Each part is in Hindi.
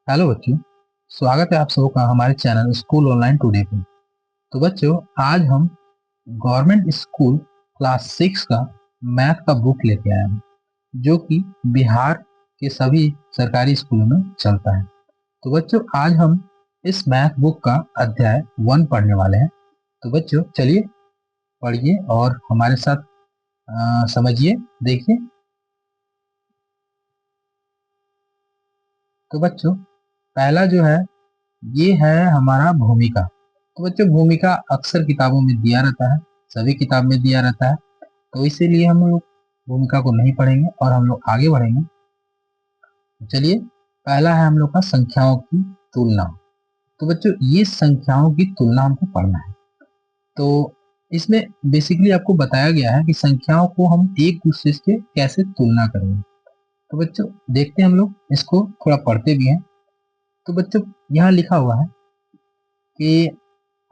हेलो बच्चों। स्वागत है आप सबका हमारे चैनल स्कूल ऑनलाइन टुडे पे। तो बच्चों, आज हम गवर्नमेंट स्कूल क्लास 6 का मैथ का बुक लेके आए हैं, जो कि बिहार के सभी सरकारी स्कूलों में चलता है। तो बच्चों, आज हम इस मैथ बुक का अध्याय 1 पढ़ने वाले हैं। तो बच्चों, चलिए पढ़िए और हमारे साथ समझिए, देखिए। तो बच्चों, पहला जो है ये है हमारा भूमिका। तो बच्चों, भूमिका अक्सर किताबों में दिया रहता है, सभी किताब में दिया रहता है। तो इसीलिए हम लोग भूमिका को नहीं पढ़ेंगे और हम लोग आगे बढ़ेंगे। चलिए, पहला है हम लोग का संख्याओं की तुलना। तो बच्चों, ये संख्याओं की तुलना हमको पढ़ना है। तो इसमें बेसिकली आपको बताया गया है कि संख्याओं को हम एक दूसरे से कैसे तुलना करेंगे। तो बच्चों, देखते हैं, हम लोग इसको थोड़ा पढ़ते भी हैं। तो बच्चों, यहाँ लिखा हुआ है कि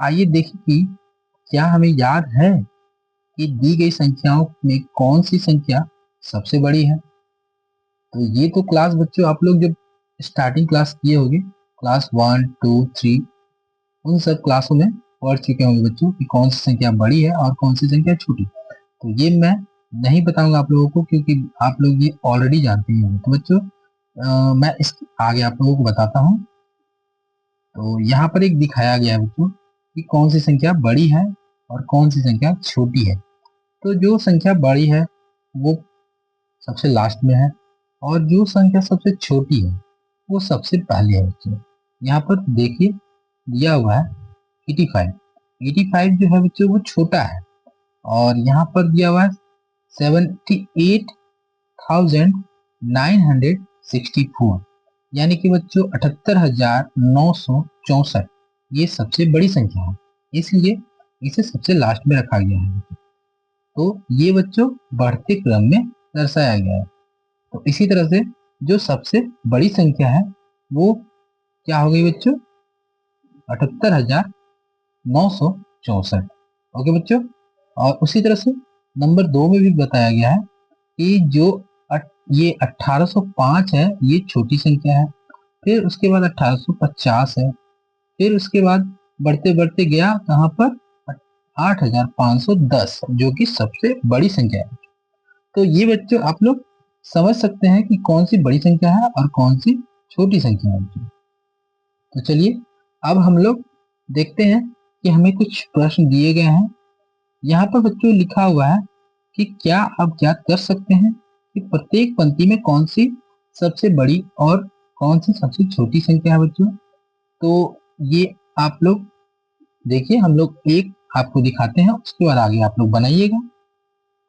आइए देखें कि क्या हमें याद है कि दी गई संख्याओं में कौन सी संख्या सबसे बड़ी है। तो ये तो क्लास बच्चों आप लोग जब स्टार्टिंग क्लास किए होंगे, क्लास 1, 2, 3, उन सब क्लासों में पढ़ चुके होंगे बच्चों कि कौन सी संख्या बड़ी है और कौन सी संख्या छोटी। तो ये मैं नहीं बताऊंगा आप लोगों को, क्योंकि आप लोग ये ऑलरेडी जानते ही होंगे। तो बच्चों, मैं इसके आगे आप लोगों को बताता हूँ। तो यहाँ पर एक दिखाया गया है बच्चों कि कौन सी संख्या बड़ी है और कौन सी संख्या छोटी है। तो जो संख्या बड़ी है वो सबसे लास्ट में है, और जो संख्या सबसे छोटी है वो सबसे पहले है बच्चों। यहाँ पर देखिए दिया हुआ है 85। 85 जो है बच्चों वो छोटा है, और यहाँ पर दिया हुआ है 78,964, यानी कि बच्चों 78,964 ये सबसे बड़ी संख्या है, इसलिए इसे सबसे लास्ट में रखा गया है। तो ये बच्चों बढ़ते क्रम में दर्शाया गया है। तो इसी तरह से जो सबसे बड़ी संख्या है वो क्या हो गई बच्चों, 78,964। ओके बच्चों, और उसी तरह से नंबर 2 में भी बताया गया है कि जो ये 1805 है, ये छोटी संख्या है। फिर उसके बाद 1850 है। फिर उसके बाद बढ़ते बढ़ते गया कहाँ पर, 8,510, जो कि सबसे बड़ी संख्या है। तो ये बच्चों आप लोग समझ सकते हैं कि कौन सी बड़ी संख्या है और कौन सी छोटी संख्या है। तो चलिए, अब हम लोग देखते हैं कि हमें कुछ प्रश्न दिए गए हैं। यहाँ पर बच्चों लिखा हुआ है कि क्या आप ज्ञात कर सकते हैं कि प्रत्येक पंक्ति में कौन सी सबसे बड़ी और कौन सी सबसे छोटी संख्या है बच्चों। तो ये आप लोग देखिए, हम लोग एक आपको दिखाते हैं, उसके बाद आगे आप लोग बनाइएगा।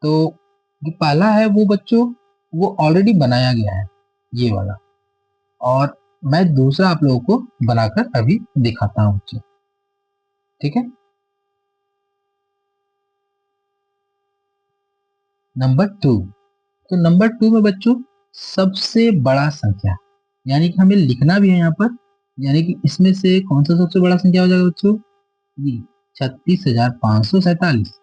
तो जो पहला है वो बच्चों वो ऑलरेडी बनाया गया है, ये वाला। और मैं दूसरा आप लोगों को बनाकर अभी दिखाता हूँ बच्चों, ठीक है। नंबर 2। तो नंबर 2 में बच्चों सबसे बड़ा संख्या, यानी कि हमें लिखना भी है यहाँ पर, यानी कि इसमें से कौन सा सबसे बड़ा संख्या हो जाएगा बच्चों, ये 36,547।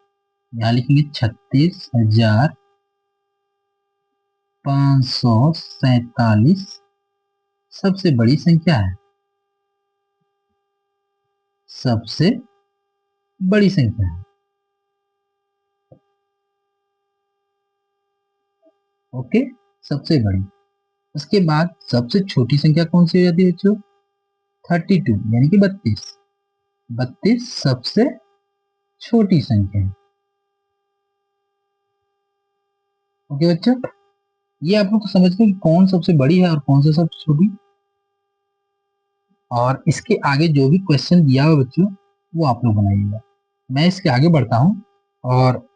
यहाँ लिखेंगे 36,547 सबसे बड़ी संख्या है, सबसे बड़ी संख्या है। ओके, सबसे बड़ी। उसके बाद सबसे छोटी संख्या कौन सी हो जाती है बच्चों, 32, यानी कि 32। 32 सबसे छोटी संख्या है। ओके बच्चों, ये आप लोग को समझ गए कि कौन सबसे बड़ी है और कौन सा सबसे छोटी। और इसके आगे जो भी क्वेश्चन दिया हुआ बच्चों वो आप लोग बनाइएगा। मैं इसके आगे बढ़ता हूँ, और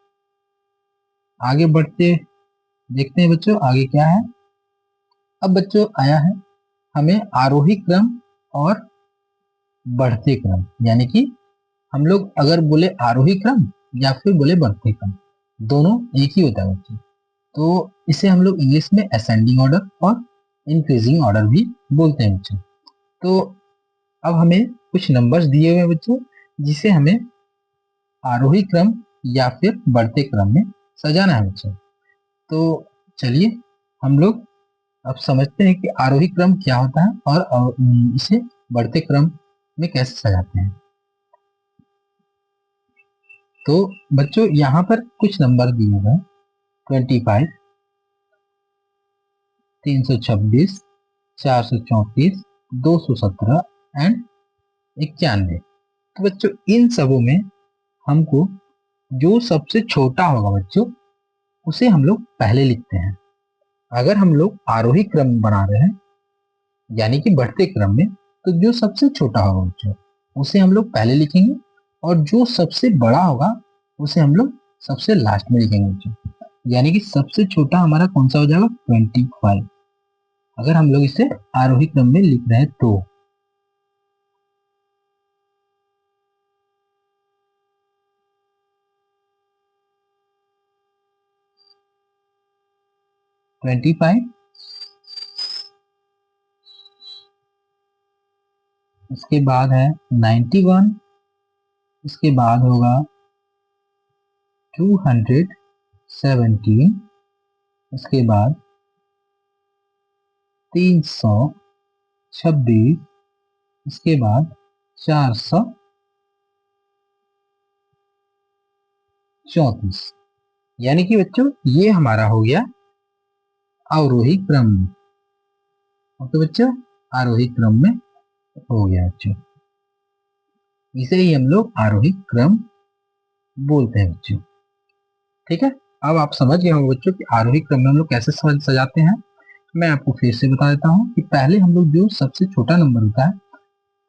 आगे बढ़ते देखते हैं बच्चों आगे क्या है। अब बच्चों आया है हमें आरोही क्रम और बढ़ते क्रम, यानी कि हम लोग अगर बोले आरोही क्रम या फिर बोले बढ़ते क्रम, दोनों एक ही होता है बच्चों। तो इसे हम लोग इंग्लिश में असेंडिंग ऑर्डर और इंक्रीजिंग ऑर्डर भी बोलते हैं बच्चों। तो अब हमें कुछ नंबर्स दिए हुए हैं बच्चों, जिसे हमें आरोही क्रम या फिर बढ़ते क्रम में सजाना है बच्चों। तो चलिए हम लोग अब समझते हैं कि आरोही क्रम क्या होता है और इसे बढ़ते क्रम में कैसे सजाते हैं। तो बच्चों यहाँ पर कुछ नंबर दिए हुए हैं 25, 326, 434, 217 एंड 91। तो बच्चों इन सबों में हमको जो सबसे छोटा होगा बच्चों उसे हम लोग पहले लिखते हैं। अगर हम लोग आरोही क्रम बना रहे हैं यानी कि बढ़ते क्रम में, तो जो सबसे छोटा होगा बच्चों उसे हम लोग पहले लिखेंगे और जो सबसे बड़ा होगा उसे हम लोग सबसे लास्ट में लिखेंगे बच्चों। यानी कि सबसे छोटा हमारा कौन सा हो जाएगा 25, अगर हम लोग इसे आरोही क्रम में लिख रहे हैं तो। ट्वेंटी फाइव, इसके बाद है 91, इसके बाद होगा 217, इसके बाद 326, इसके बाद 434। यानी कि बच्चों ये हमारा हो गया अवरोही क्रम में। तो बच्चों आरोही क्रम में हो गया बच्चों, इसे ही हम लोग आरोही क्रम बोलते हैं बच्चों। ठीक है, अब आप समझ गए होंगे बच्चों कि आरोही क्रम में हम लोग कैसे सजाते हैं। मैं आपको फिर से बता देता हूँ कि पहले हम लोग जो सबसे छोटा नंबर होता है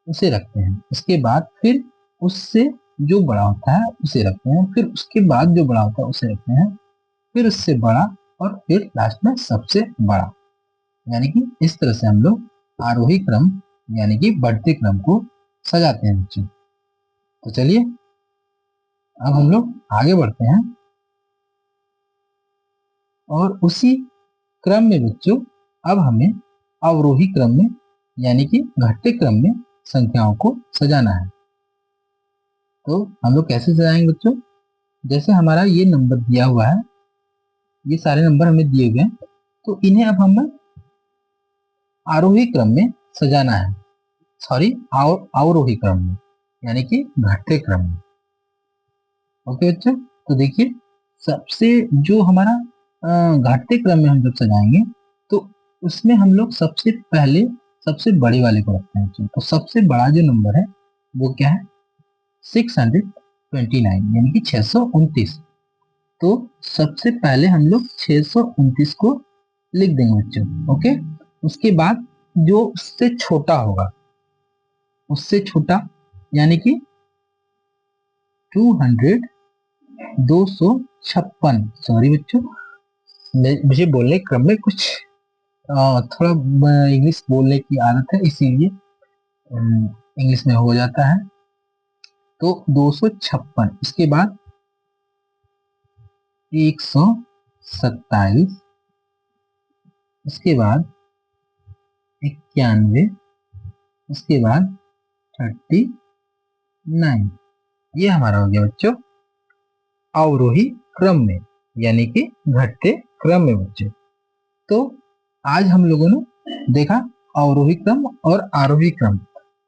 उसे रखते हैं, उसके बाद फिर उससे जो बड़ा होता है उसे रखते हैं, फिर उसके बाद जो बड़ा होता है उसे रखते हैं, फिर उससे बड़ा और फिर लास्ट में सबसे बड़ा। यानी कि इस तरह से हम लोग आरोही क्रम यानी कि बढ़ते क्रम को सजाते हैं बच्चों। तो चलिए अब हम लोग आगे बढ़ते हैं और उसी क्रम में बच्चों अब हमें अवरोही क्रम में यानी कि घटते क्रम में संख्याओं को सजाना है। तो हम लोग कैसे सजाएंगे बच्चों, जैसे हमारा ये नंबर दिया हुआ है, ये सारे नंबर हमें दिए गए, तो इन्हें अब हमें आरोही क्रम में सजाना है, सॉरी अवरोही क्रम में यानी कि घटते क्रम में। ओके बच्चों, तो देखिए सबसे जो हमारा घटते क्रम में हम जब सजाएंगे तो उसमें हम लोग सबसे पहले सबसे बड़े वाले को रखते हैं बच्चों। तो सबसे बड़ा जो नंबर है वो क्या है 629 यानी कि 629। तो सबसे पहले हम लोग 629 को लिख देंगे बच्चों। ओके, उसके बाद जो उससे छोटा होगा उससे छोटा यानी कि 200, 256, सॉरी बच्चों मुझे बोलने क्रम में कुछ थोड़ा इंग्लिश बोलने की आदत है, इसीलिए इंग्लिश में हो जाता है। तो 256, इसके बाद 127, इसके बाद 91, इसके बाद 39। ये हमारा हो गया बच्चों अवरोही क्रम में यानी कि घटते क्रम में बच्चों। तो आज हम लोगों ने देखा अवरोही क्रम और आरोही क्रम।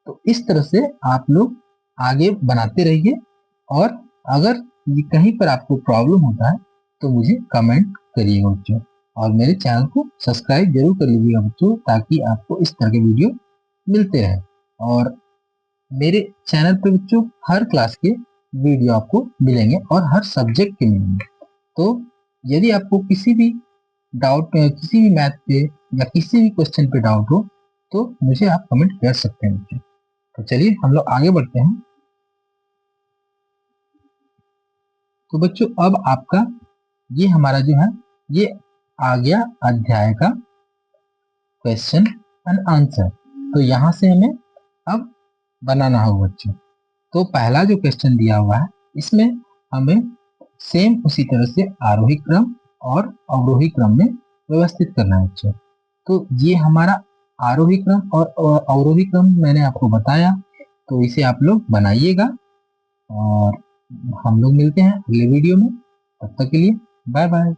तो इस तरह से आप लोग आगे बनाते रहिए और अगर कहीं पर आपको प्रॉब्लम होता है तो मुझे कमेंट करिएगा बच्चों, और मेरे चैनल को सब्सक्राइब जरूर कर लीजिएगा बच्चों ताकि आपको इस तरह के वीडियो मिलते रहे। और मेरे चैनल पे बच्चों हर क्लास के वीडियो आपको मिलेंगे और हर सब्जेक्ट के मिलेंगे। तो यदि आपको किसी भी डाउट किसी भी मैथ पे या किसी भी क्वेश्चन पे डाउट हो तो मुझे आप कमेंट कर सकते हैं बच्चों। तो चलिए हम लोग आगे बढ़ते हैं। तो बच्चों अब आपका ये हमारा जो है ये आ गया अध्याय का क्वेश्चन एंड आंसर। तो यहाँ से हमें अब बनाना होगा बच्चों। तो पहला जो क्वेश्चन दिया हुआ है इसमें हमें सेम उसी तरह से आरोही क्रम और अवरोही क्रम में व्यवस्थित करना है बच्चों। तो ये हमारा आरोही क्रम और अवरोही क्रम मैंने आपको बताया, तो इसे आप लोग बनाइएगा और हम लोग मिलते हैं अगले वीडियो में। तब तक के लिए बाय बाय।